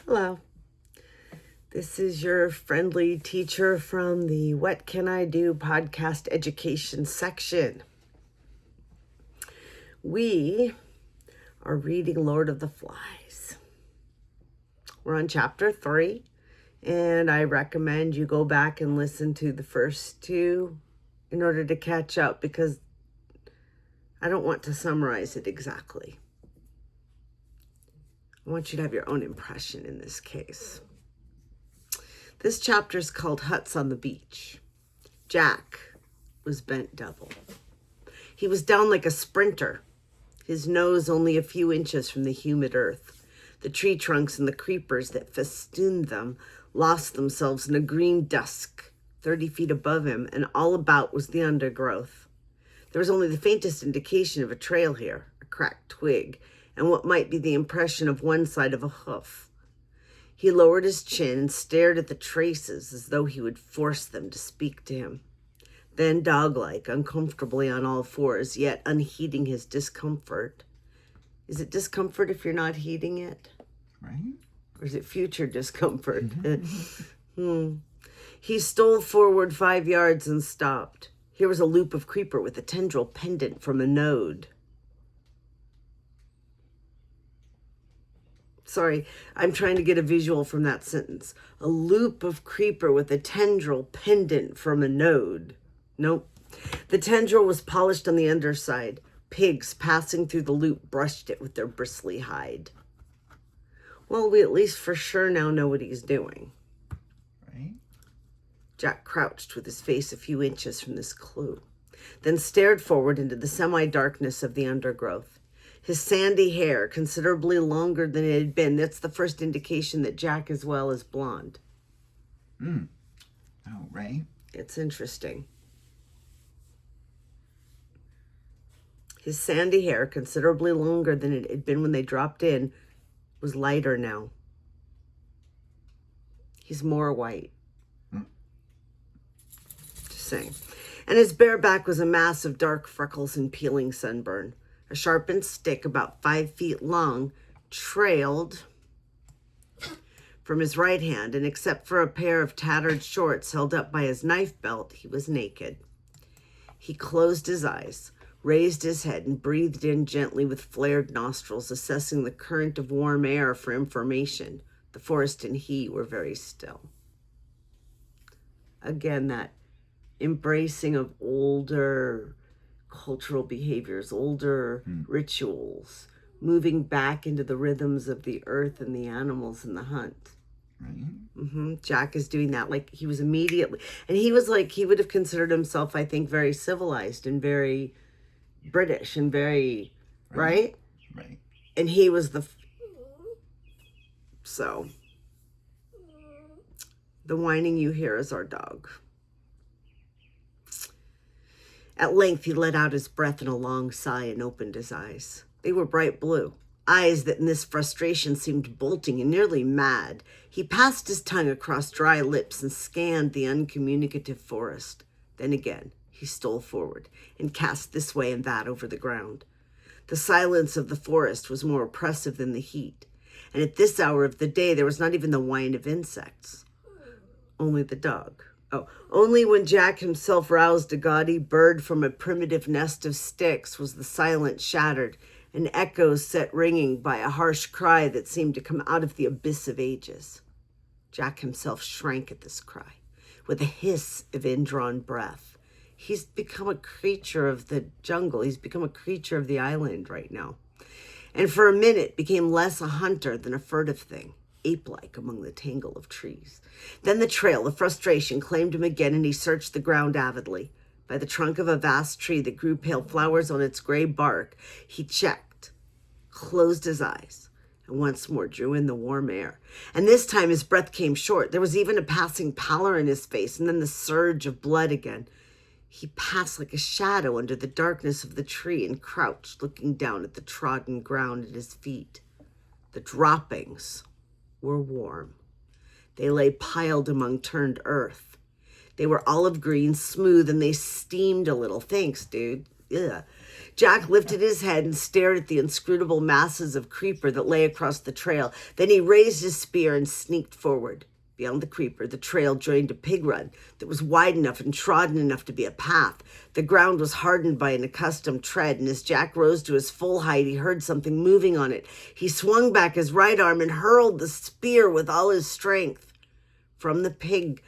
Hello, this is your friendly teacher from the What Can I Do podcast education section. We are reading Lord of the Flies. We're on chapter 3, and I recommend you go back and listen to the first two in order to catch up, because I don't want to summarize it exactly. I want you to have your own impression in this case. This chapter is called Huts on the Beach. Jack was bent double. He was down like a sprinter, his nose only a few inches from the humid earth. The tree trunks and the creepers that festooned them lost themselves in a green dusk 30 feet above him, and all about was the undergrowth. There was only the faintest indication of a trail here, a cracked twig, and what might be the impression of one side of a hoof. He lowered his chin and stared at the traces as though he would force them to speak to him. Then, dog-like, uncomfortably on all fours, yet unheeding his discomfort. Is it discomfort if you're not heeding it? Right? Or is it future discomfort? He stole forward 5 yards and stopped. Here was a loop of creeper with a tendril pendant from a node. Sorry, I'm trying to get a visual from that sentence. A loop of creeper with a tendril pendant from a node. Nope. The tendril was polished on the underside. Pigs passing through the loop brushed it with their bristly hide. Well, we at least for sure now know what he's doing. Right? Jack crouched with his face a few inches from this clue, then stared forward into the semi-darkness of the undergrowth. His sandy hair, considerably longer than it had been. That's the first indication that Jack as well is blonde. Oh, right. It's interesting. His sandy hair, considerably longer than it had been when they dropped in, was lighter now. He's more white. Just saying. And his bare back was a mass of dark freckles and peeling sunburn. A sharpened stick about 5 feet long trailed from his right hand, and except for a pair of tattered shorts held up by his knife belt, he was naked. He closed his eyes, raised his head, and breathed in gently with flared nostrils, assessing the current of warm air for information. The forest and he were very still. Again, that embracing of older cultural behaviors, older rituals, moving back into the rhythms of the earth and the animals and the hunt. Right. Jack is doing that. Like, he was immediately, and he was like, he would have considered himself, I think, very civilized and very British and very, right? Right. And he was so the whining you hear is our dog. At length, he let out his breath in a long sigh and opened his eyes. They were bright blue, eyes that in this frustration seemed bolting and nearly mad. He passed his tongue across dry lips and scanned the uncommunicative forest. Then again, he stole forward and cast this way and that over the ground. The silence of the forest was more oppressive than the heat, and at this hour of the day there was not even the whine of insects. Only the dog. Only when Jack himself roused a gaudy bird from a primitive nest of sticks was the silence shattered, and echoes set ringing by a harsh cry that seemed to come out of the abyss of ages. Jack himself shrank at this cry, with a hiss of indrawn breath. He's become a creature of the jungle. He's become a creature of the island right now. And for a minute became less a hunter than a furtive thing, ape-like among the tangle of trees. Then the trail, the frustration, claimed him again, and he searched the ground avidly. By the trunk of a vast tree that grew pale flowers on its gray bark, he checked, closed his eyes, and once more drew in the warm air. And this time his breath came short. There was even a passing pallor in his face, and then the surge of blood again. He passed like a shadow under the darkness of the tree and crouched, looking down at the trodden ground at his feet. The droppings were warm. They lay piled among turned earth. They were olive green, smooth, and they steamed a little. Thanks, dude. Ugh. Jack lifted his head and stared at the inscrutable masses of creeper that lay across the trail. Then he raised his spear and sneaked forward. Beyond the creeper, the trail joined a pig run that was wide enough and trodden enough to be a path. The ground was hardened by an accustomed tread, and as Jack rose to his full height, he heard something moving on it. He swung back his right arm and hurled the spear with all his strength. From the pig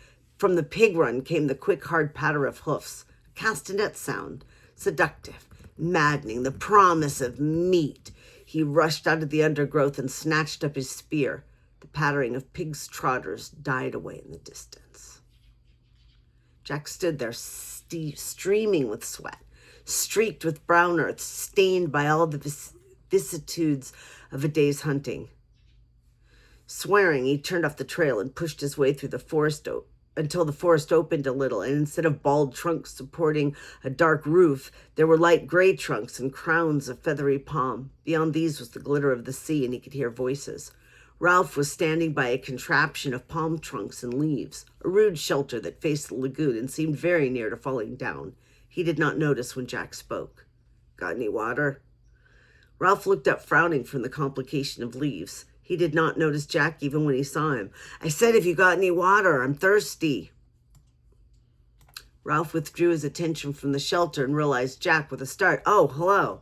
run came the quick, hard patter of hoofs, a castanet sound, seductive, maddening, the promise of meat. He rushed out of the undergrowth and snatched up his spear. The pattering of pigs' trotters died away in the distance. Jack stood there, streaming with sweat, streaked with brown earth, stained by all the vicissitudes of a day's hunting. Swearing, he turned off the trail and pushed his way through the forest until the forest opened a little, and instead of bald trunks supporting a dark roof, there were light gray trunks and crowns of feathery palm. Beyond these was the glitter of the sea, and he could hear voices. Ralph was standing by a contraption of palm trunks and leaves, a rude shelter that faced the lagoon and seemed very near to falling down. He did not notice when Jack spoke. "Got any water?" Ralph looked up, frowning from the complication of leaves. He did not notice Jack even when he saw him. "I said, if you got any water, I'm thirsty." Ralph withdrew his attention from the shelter and realized Jack with a start. "Oh, hello."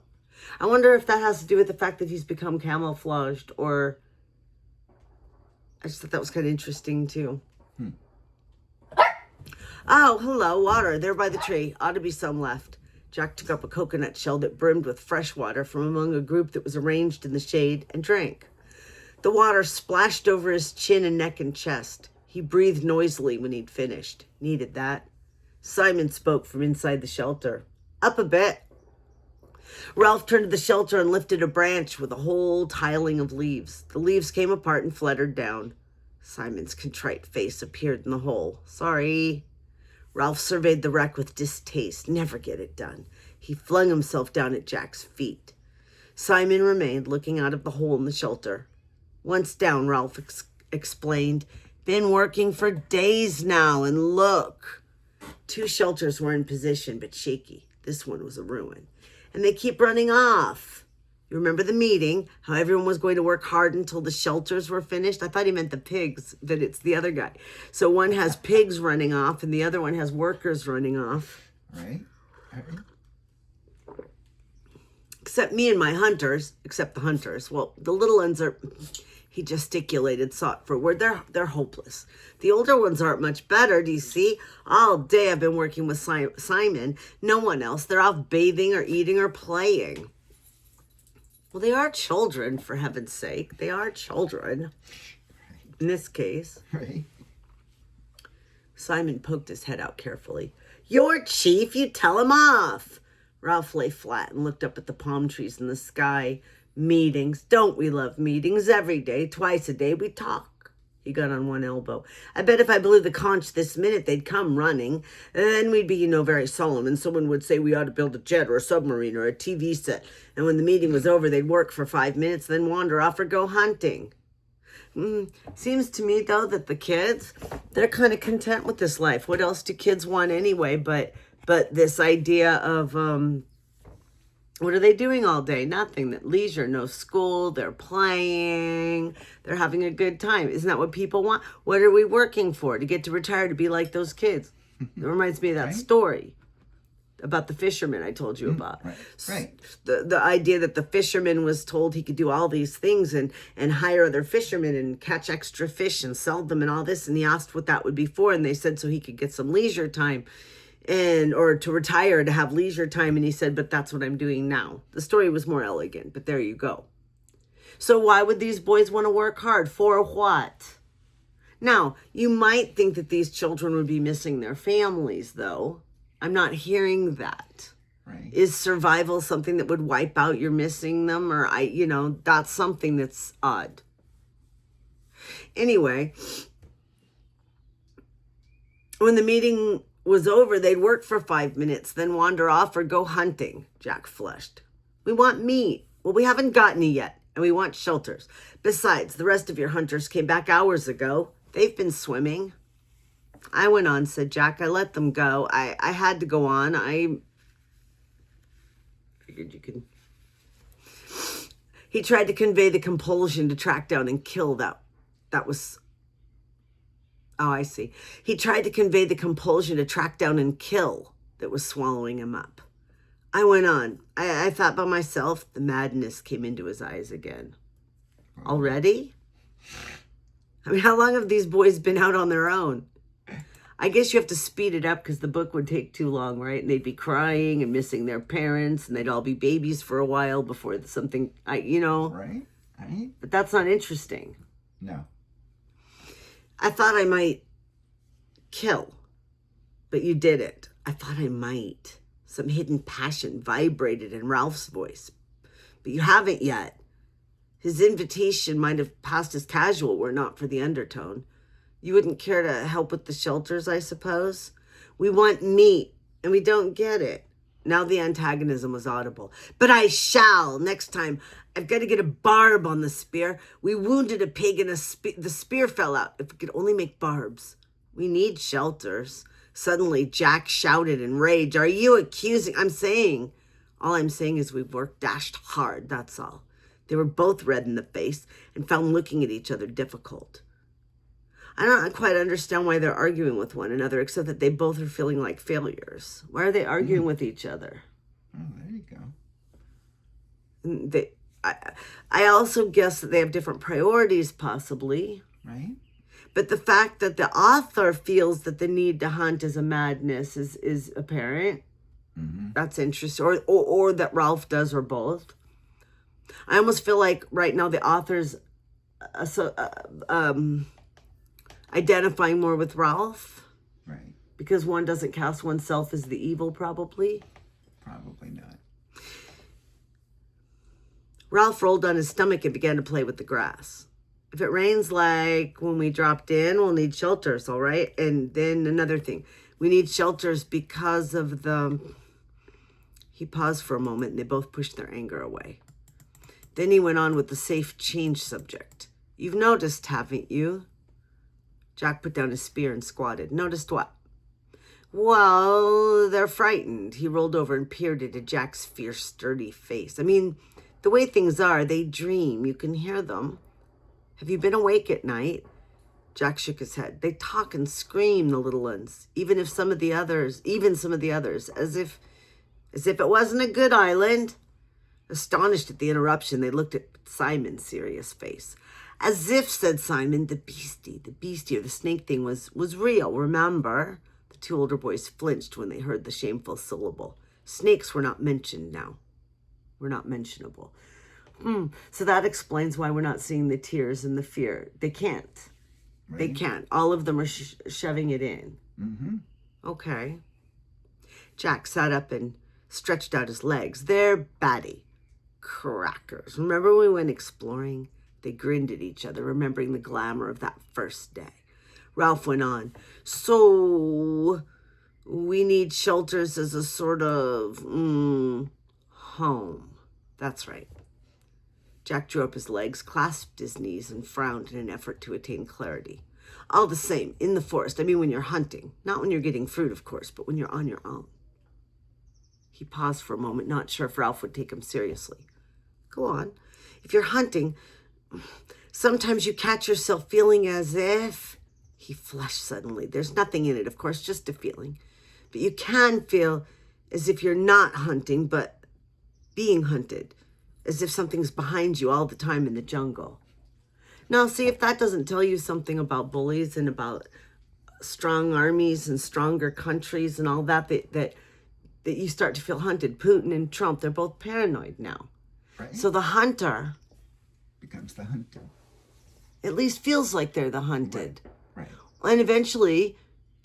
I wonder if that has to do with the fact that he's become camouflaged, or I just thought that was kind of interesting too. "Oh, hello, water there by the tree. Ought to be some left." Jack took up a coconut shell that brimmed with fresh water from among a group that was arranged in the shade and drank. The water splashed over his chin and neck and chest. He breathed noisily when he'd finished. Needed that. Simon spoke from inside the shelter. "Up a bit." Ralph turned to the shelter and lifted a branch with a whole tiling of leaves. The leaves came apart and fluttered down. Simon's contrite face appeared in the hole. "Sorry." Ralph surveyed the wreck with distaste. Never get it done. He flung himself down at Jack's feet. Simon remained, looking out of the hole in the shelter. Once down, Ralph explained, "Been working for days now, and look." 2 shelters were in position, but shaky. This one was a ruin. "And they keep running off. You remember the meeting, how everyone was going to work hard until the shelters were finished?" I thought he meant the pigs, but it's the other guy. So one has pigs running off, and the other one has workers running off. Right. Except me and my hunters, except the hunters. Well, the little ones are, he gesticulated, sought for a word. They're hopeless. The older ones aren't much better, do you see? All day I've been working with Simon. No one else. They're off bathing or eating or playing. Well, they are children, for heaven's sake. They are children. In this case. Right. Simon poked his head out carefully. "You're chief, you tell him off." Ralph lay flat and looked up at the palm trees in the sky. "Meetings. Don't we love meetings? Every day, twice a day, we talk." He got on one elbow. "I bet if I blew the conch this minute, they'd come running. Then we'd be, very solemn, and someone would say we ought to build a jet or a submarine or a TV set. And when the meeting was over, they'd work for 5 minutes, then wander off or go hunting." Seems to me, though, that the kids, they're kind of content with this life. What else do kids want anyway but this idea of, what are they doing all day? Nothing. Leisure, no school, they're playing, they're having a good time. Isn't that what people want? What are we working for? To get to retire, to be like those kids. It reminds me of that story about the fisherman I told you about. Right. The idea that the fisherman was told he could do all these things and hire other fishermen and catch extra fish and sell them and all this. And he asked what that would be for. And they said so he could get some leisure time. Or to retire, to have leisure time. And he said, but that's what I'm doing now. The story was more elegant, but there you go. So why would these boys want to work hard? For what? Now, you might think that these children would be missing their families, though. I'm not hearing that. Right. Is survival something that would wipe out your missing them? Or, that's something that's odd. Anyway, when the meeting was over, they'd work for 5 minutes, then wander off or go hunting. Jack flushed. We want meat. Well, we haven't got any yet, and we want shelters. Besides, the rest of your hunters came back hours ago. They've been swimming. I went on, said Jack. I let them go. I had to go on. Figured you could. He tried to convey the compulsion to track down and kill that was. Oh, I see. He tried to convey the compulsion to track down and kill that was swallowing him up. I went on. I thought by myself. The madness came into his eyes again. Already? I mean, how long have these boys been out on their own? I guess you have to speed it up because the book would take too long, right? And they'd be crying and missing their parents, and they'd all be babies for a while before something, Right? Right? But that's not interesting. No. I thought I might kill, but you didn't. I thought I might. Some hidden passion vibrated in Ralph's voice, but you haven't yet. His invitation might have passed as casual were it not for the undertone. You wouldn't care to help with the shelters, I suppose? We want meat, and we don't get it. Now the antagonism was audible. But I shall. Next time, I've got to get a barb on the spear. We wounded a pig and the spear fell out. If we could only make barbs. We need shelters. Suddenly, Jack shouted in rage. Are you accusing? All I'm saying is we've worked dashed hard, that's all. They were both red in the face and found looking at each other difficult. I don't quite understand why they're arguing with one another, except that they both are feeling like failures. Why are they arguing with each other? Oh, there you go. I also guess that they have different priorities, possibly. Right? But the fact that the author feels that the need to hunt is a madness is apparent. Mm-hmm. That's interesting. Or that Ralph does, or both. I almost feel like right now the author's identifying more with Ralph. Right. Because one doesn't cast oneself as the evil, probably. Probably not. Ralph rolled on his stomach and began to play with the grass. If it rains like when we dropped in, we'll need shelters, all right? And then another thing. We need shelters because of the... He paused for a moment and they both pushed their anger away. Then he went on with the safe change subject. You've noticed, haven't you? Jack put down his spear and squatted. Noticed what? Well, they're frightened. He rolled over and peered into Jack's fierce, sturdy face. I mean, the way things are, they dream. You can hear them. Have you been awake at night? Jack shook his head. They talk and scream, the little ones. Even some of the others, as if it wasn't a good island. Astonished at the interruption, they looked at Simon's serious face. As if, said Simon, the beastie, or the snake thing was real, remember? The two older boys flinched when they heard the shameful syllable. Snakes were not mentioned now. Were not mentionable. So that explains why we're not seeing the tears and the fear. They can't. Right. They can't. All of them are shoving it in. Mm-hmm. Okay. Jack sat up and stretched out his legs. They're batty. Crackers. Remember when we went exploring? They grinned at each other, remembering the glamour of that first day. Ralph went on. So, we need shelters as a sort of, home. That's right. Jack drew up his legs, clasped his knees, and frowned in an effort to attain clarity. All the same, in the forest, I mean when you're hunting. Not when you're getting fruit, of course, but when you're on your own. He paused for a moment, not sure if Ralph would take him seriously. Go on. If you're hunting, sometimes you catch yourself feeling as if... He flushed suddenly. There's nothing in it, of course, just a feeling. But you can feel as if you're not hunting, but being hunted. As if something's behind you all the time in the jungle. Now, see if that doesn't tell you something about bullies and about strong armies and stronger countries and all that you start to feel hunted. Putin and Trump, they're both paranoid now. Right. So the hunter becomes the hunter. At least feels like they're the hunted. Right. And eventually,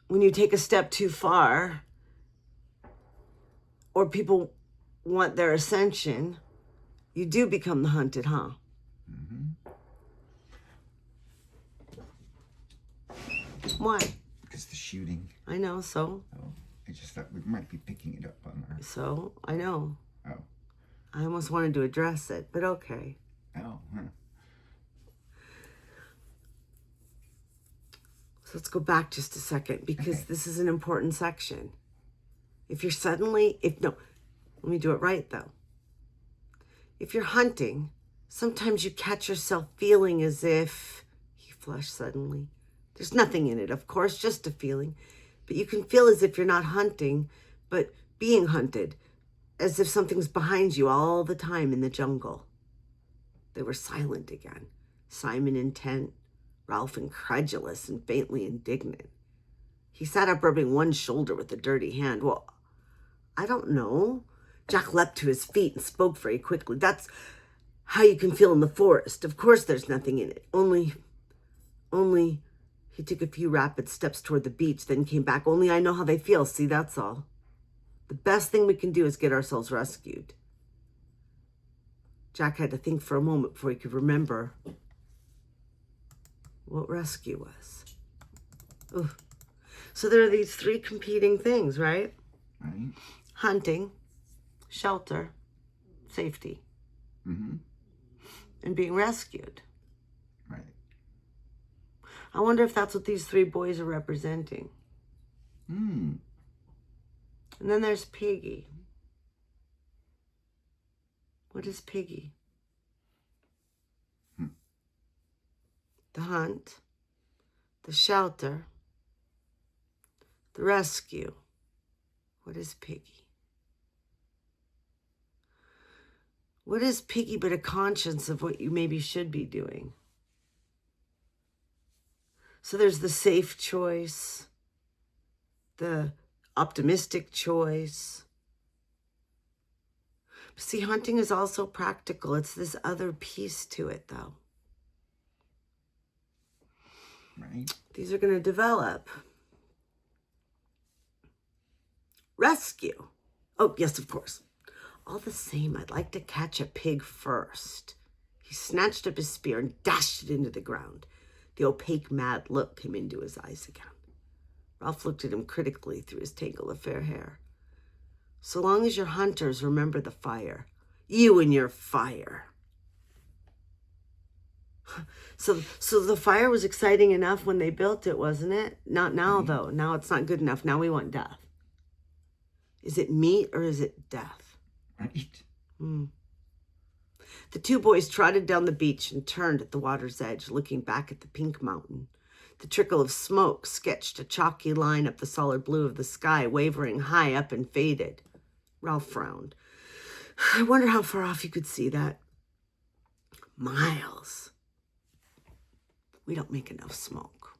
when you take a step too far, or people want their ascension, you do become the hunted, huh? Mm-hmm. Why? Because the shooting. I know, so? Oh, I just thought we might be picking it up on our... So? I know. Oh. I almost wanted to address it, but okay. Oh, huh. So let's go back just a second, because Okay. this is an important section. If you're suddenly... let me do it right, though. If you're hunting, sometimes you catch yourself feeling as if, he flushed suddenly. There's nothing in it, of course, just a feeling. But you can feel as if you're not hunting, but being hunted, as if something's behind you all the time in the jungle. They were silent again, Simon intent, Ralph incredulous and faintly indignant. He sat up, rubbing one shoulder with a dirty hand. Well, I don't know. Jack leapt to his feet and spoke very quickly. That's how you can feel in the forest. Of course there's nothing in it. Only, he took a few rapid steps toward the beach, then came back. Only I know how they feel. See, that's all. The best thing we can do is get ourselves rescued. Jack had to think for a moment before he could remember what rescue was. Oof. So there are these three competing things, right? Right. Hunting, shelter, safety, and being rescued. Right. I wonder if that's what these three boys are representing. And then there's Piggy. What is Piggy? The hunt, the shelter, the rescue. What is Piggy? What is Piggy but a conscience of what you maybe should be doing? So there's the safe choice, the optimistic choice. But see, hunting is also practical. It's this other piece to it, though. Right. These are going to develop. Rescue. Oh, yes, of course. All the same, I'd like to catch a pig first. He snatched up his spear and dashed it into the ground. The opaque, mad look came into his eyes again. Ralph looked at him critically through his tangle of fair hair. So long as you're hunters, remember the fire. You and your fire. So the fire was exciting enough when they built it, wasn't it? Not now, though. Now it's not good enough. Now we want death. Is it meat or is it death? Right. The two boys trotted down the beach and turned at the water's edge, looking back at the pink mountain. The trickle of smoke sketched a chalky line up the solid blue of the sky, wavering high up and faded. Ralph frowned. I wonder how far off you could see that. Miles. We don't make enough smoke.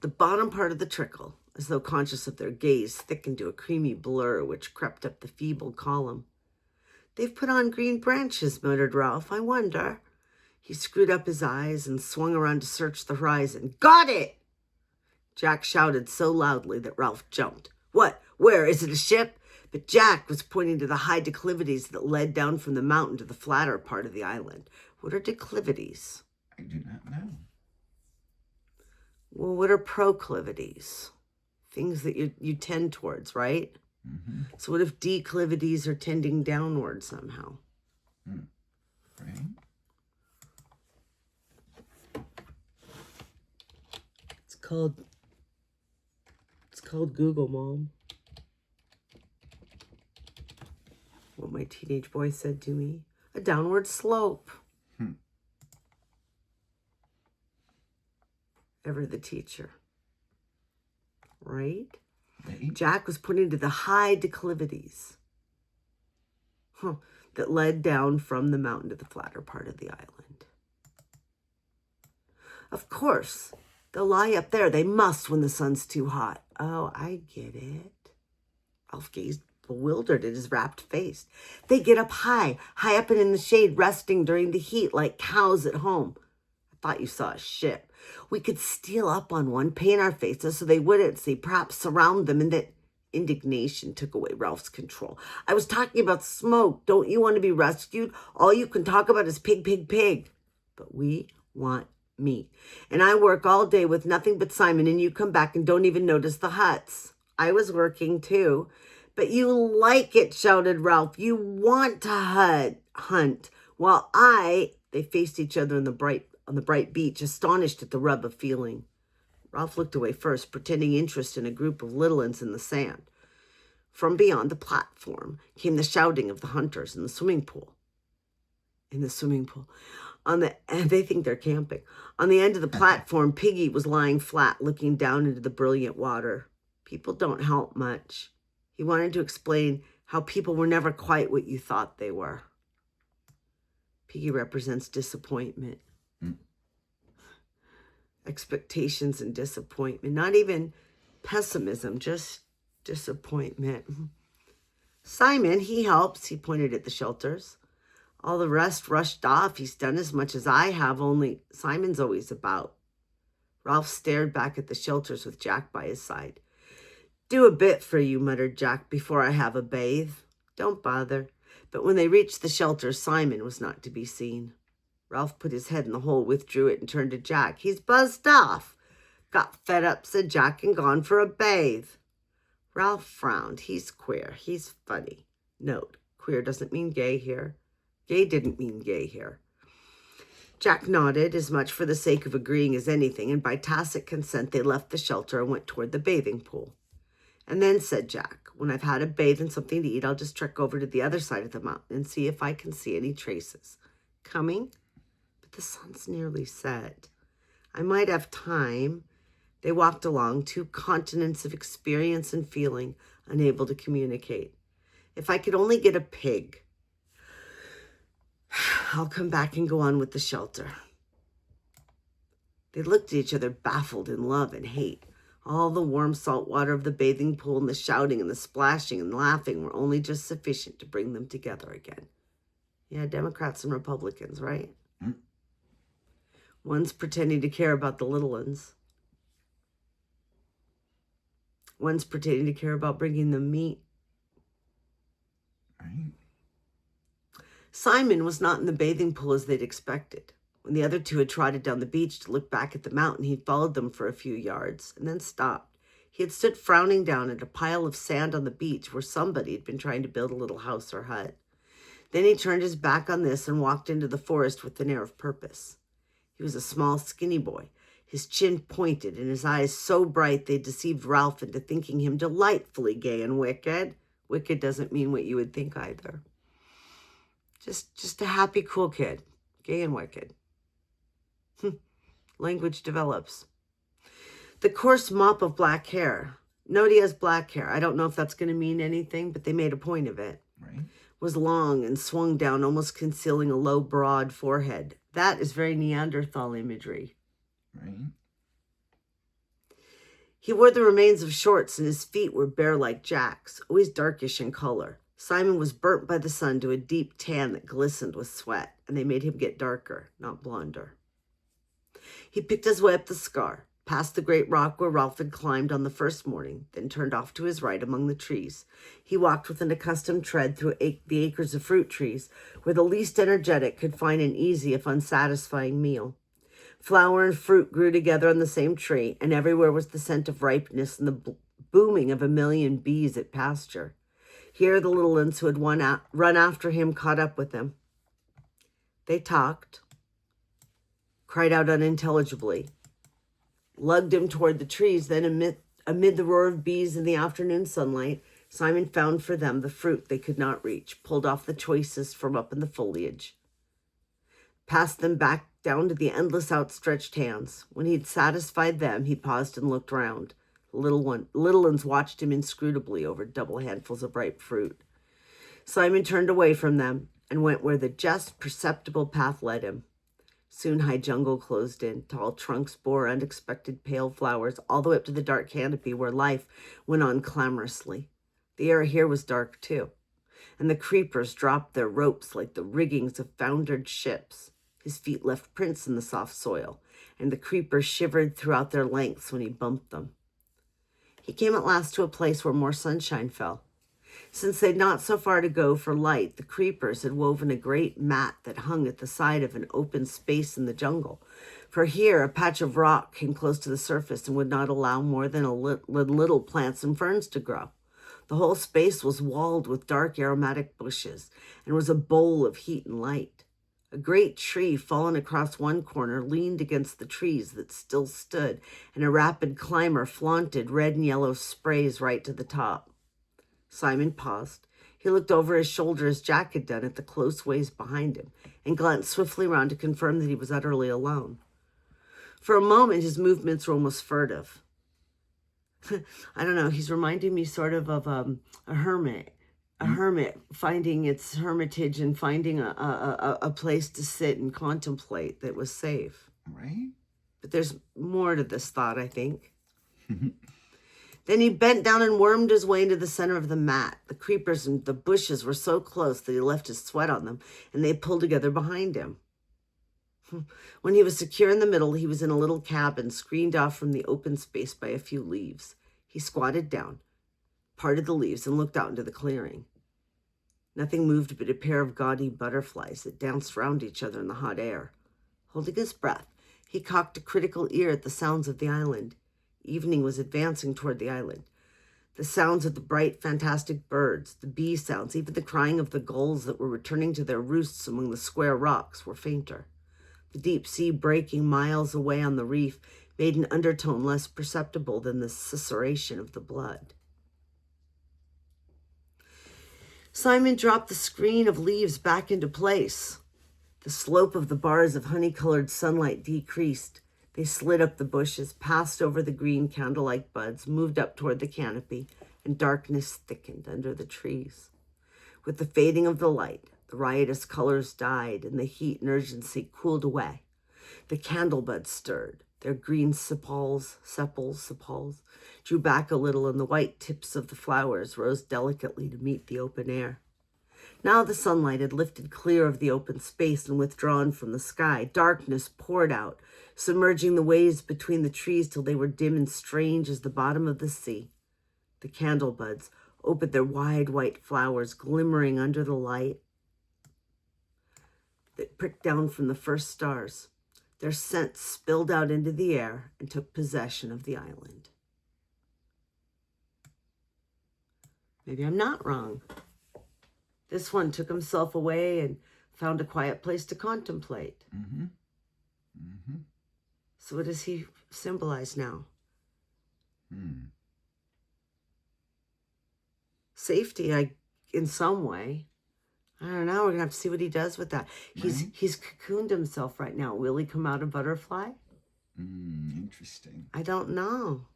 The bottom part of the trickle, as though conscious of their gaze, thickened to a creamy blur which crept up the feeble column. They've put on green branches, muttered Ralph. I wonder. He screwed up his eyes and swung around to search the horizon. Got it! Jack shouted so loudly that Ralph jumped. What? Where? Is it a ship? But Jack was pointing to the high declivities that led down from the mountain to the flatter part of the island. What are declivities? I do not know. Well, what are proclivities? Things that you tend towards, right? So what if declivities are tending downward somehow? Right. It's called Google, Mom. What my teenage boy said to me. A downward slope. Ever the teacher. Right? Jack was pointing to the high declivities that led down from the mountain to the flatter part of the island. Of course, they'll lie up there. They must when the sun's too hot. Oh, I get it. Ralph gazed bewildered at his rapt face. They get up high up and in the shade, resting during the heat like cows at home. I thought you saw a ship. We could steal up on one, paint our faces so they wouldn't see, perhaps surround them, and that indignation took away Ralph's control. I was talking about smoke. Don't you want to be rescued? All you can talk about is pig, pig, pig. But we want meat. And I work all day with nothing but Simon, and you come back and don't even notice the huts. I was working too. But you like it, shouted Ralph. You want to hunt. While they faced each other on the bright beach, astonished at the rub of feeling. Ralph looked away first, pretending interest in a group of little uns in the sand. From beyond the platform came the shouting of the hunters in the swimming pool. in the swimming pool. And they think they're camping. On the end of the platform, Piggy was lying flat, looking down into the brilliant water. People don't help much. He wanted to explain how people were never quite what you thought they were. Piggy represents disappointment. Expectations and disappointment. Not even pessimism, just disappointment. Simon, he helps. He pointed at the shelters. All the rest rushed off. He's done as much as I have, only Simon's always about. Ralph stared back at the shelters with Jack by his side. Do a bit for you, muttered Jack, before I have a bathe. Don't bother. But when they reached the shelter, Simon was not to be seen. Ralph put his head in the hole, withdrew it, and turned to Jack. He's buzzed off. Got fed up, said Jack, and gone for a bathe. Ralph frowned. He's queer. He's funny. Note, queer doesn't mean gay here. Gay didn't mean gay here. Jack nodded, as much for the sake of agreeing as anything, and by tacit consent they left the shelter and went toward the bathing pool. And then, said Jack, when I've had a bathe and something to eat, I'll just trek over to the other side of the mountain and see if I can see any traces. Coming? But the sun's nearly set. I might have time. They walked along, 2 continents of experience and feeling, unable to communicate. If I could only get a pig. I'll come back and go on with the shelter. They looked at each other, baffled in love and hate. All the warm salt water of the bathing pool and the shouting and the splashing and laughing were only just sufficient to bring them together again. Yeah, Democrats and Republicans, right? One's pretending to care about the little ones. One's pretending to care about bringing them meat. Right. Simon was not in the bathing pool as they'd expected. When the other 2 had trotted down the beach to look back at the mountain, he followed them for a few yards and then stopped. He had stood frowning down at a pile of sand on the beach where somebody had been trying to build a little house or hut. Then he turned his back on this and walked into the forest with an air of purpose. He was a small, skinny boy, his chin pointed and his eyes so bright they deceived Ralph into thinking him delightfully gay and wicked. Wicked doesn't mean what you would think either. Just a happy, cool kid. Gay and wicked. Language develops. The coarse mop of black hair. Note he has black hair. I don't know if that's going to mean anything, but they made a point of it. Right. Was long and swung down, almost concealing a low, broad forehead. That is very Neanderthal imagery. Right. He wore the remains of shorts, and his feet were bare like Jack's, always darkish in color. Simon was burnt by the sun to a deep tan that glistened with sweat, and they made him get darker, not blonder. He picked his way up the scar, past the great rock where Ralph had climbed on the first morning, then turned off to his right among the trees. He walked with an accustomed tread through the acres of fruit trees, where the least energetic could find an easy if unsatisfying meal. Flower and fruit grew together on the same tree, and everywhere was the scent of ripeness and the booming of a million bees at pasture. Here the little ones who had run after him caught up with him. They talked, cried out unintelligibly, lugged him toward the trees. Then amid the roar of bees in the afternoon sunlight, Simon found for them the fruit they could not reach, pulled off the choicest from up in the foliage, passed them back down to the endless outstretched hands. When he'd satisfied them, he paused and looked round. Little ones watched him inscrutably over double handfuls of ripe fruit. Simon turned away from them and went where the just perceptible path led him. Soon high jungle closed in. Tall trunks bore unexpected pale flowers all the way up to the dark canopy where life went on clamorously. The air here was dark too, and the creepers dropped their ropes like the riggings of foundered ships. His feet left prints in the soft soil, and the creepers shivered throughout their lengths when he bumped them. He came at last to a place where more sunshine fell. Since they'd not so far to go for light, the creepers had woven a great mat that hung at the side of an open space in the jungle. For here, a patch of rock came close to the surface and would not allow more than little plants and ferns to grow. The whole space was walled with dark aromatic bushes and was a bowl of heat and light. A great tree fallen across one corner leaned against the trees that still stood, and a rapid climber flaunted red and yellow sprays right to the top. Simon paused. He looked over his shoulder as Jack had done at the close ways behind him, and glanced swiftly round to confirm that he was utterly alone. For a moment, his movements were almost furtive. I don't know, he's reminding me sort of a hermit. A hermit finding its hermitage and finding a place to sit and contemplate that was safe. Right? But there's more to this thought, I think. Then he bent down and wormed his way into the center of the mat. The creepers and the bushes were so close that he left his sweat on them, and they pulled together behind him. When he was secure in the middle, he was in a little cabin, screened off from the open space by a few leaves. He squatted down, parted the leaves, and looked out into the clearing. Nothing moved but a pair of gaudy butterflies that danced round each other in the hot air. Holding his breath, he cocked a critical ear at the sounds of the island. Evening was advancing toward the island. The sounds of the bright, fantastic birds, the bee sounds, even the crying of the gulls that were returning to their roosts among the square rocks were fainter. The deep sea breaking miles away on the reef made an undertone less perceptible than the susurration of the blood. Simon dropped the screen of leaves back into place. The slope of the bars of honey-colored sunlight decreased. They slid up the bushes, passed over the green candle-like buds, moved up toward the canopy, and darkness thickened under the trees. With the fading of the light, the riotous colors died, and the heat and urgency cooled away. The candle buds stirred. Their green sepals drew back a little, and the white tips of the flowers rose delicately to meet the open air. Now the sunlight had lifted clear of the open space and withdrawn from the sky. Darkness poured out, submerging the waves between the trees till they were dim and strange as the bottom of the sea. The candle buds opened their wide white flowers, glimmering under the light that pricked down from the first stars. Their scent spilled out into the air and took possession of the island. Maybe I'm not wrong. This one took himself away and found a quiet place to contemplate. Mm-hmm. Mm-hmm. So what does he symbolize now? Safety, in some way. I don't know. We're going to have to see what he does with that. He's cocooned himself right now. Will he come out a butterfly? Interesting. I don't know.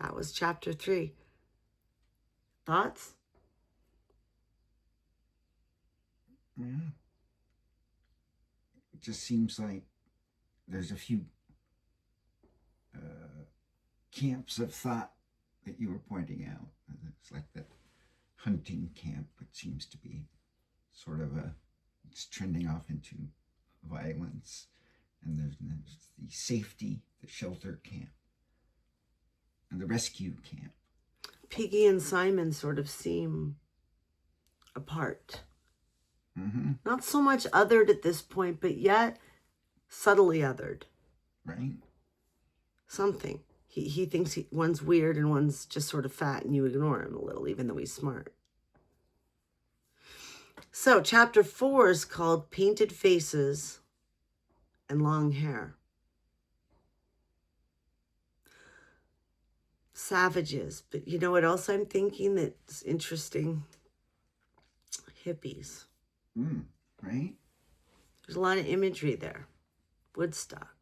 That was chapter 3. Thoughts? Yeah. It just seems like there's a few camps of thought that you were pointing out. It's like that hunting camp, it seems to be sort of it's trending off into violence. And there's the safety, the shelter camp, and the rescue camp. Piggy and Simon sort of seem apart. Mm-hmm. Not so much othered at this point, but yet subtly othered. Right? Something. He thinks one's weird and one's just sort of fat, and you ignore him a little, even though he's smart. So chapter 4 is called Painted Faces and Long Hair. Savages. But you know what else I'm thinking that's interesting? Hippies. Right? There's a lot of imagery there. Woodstock.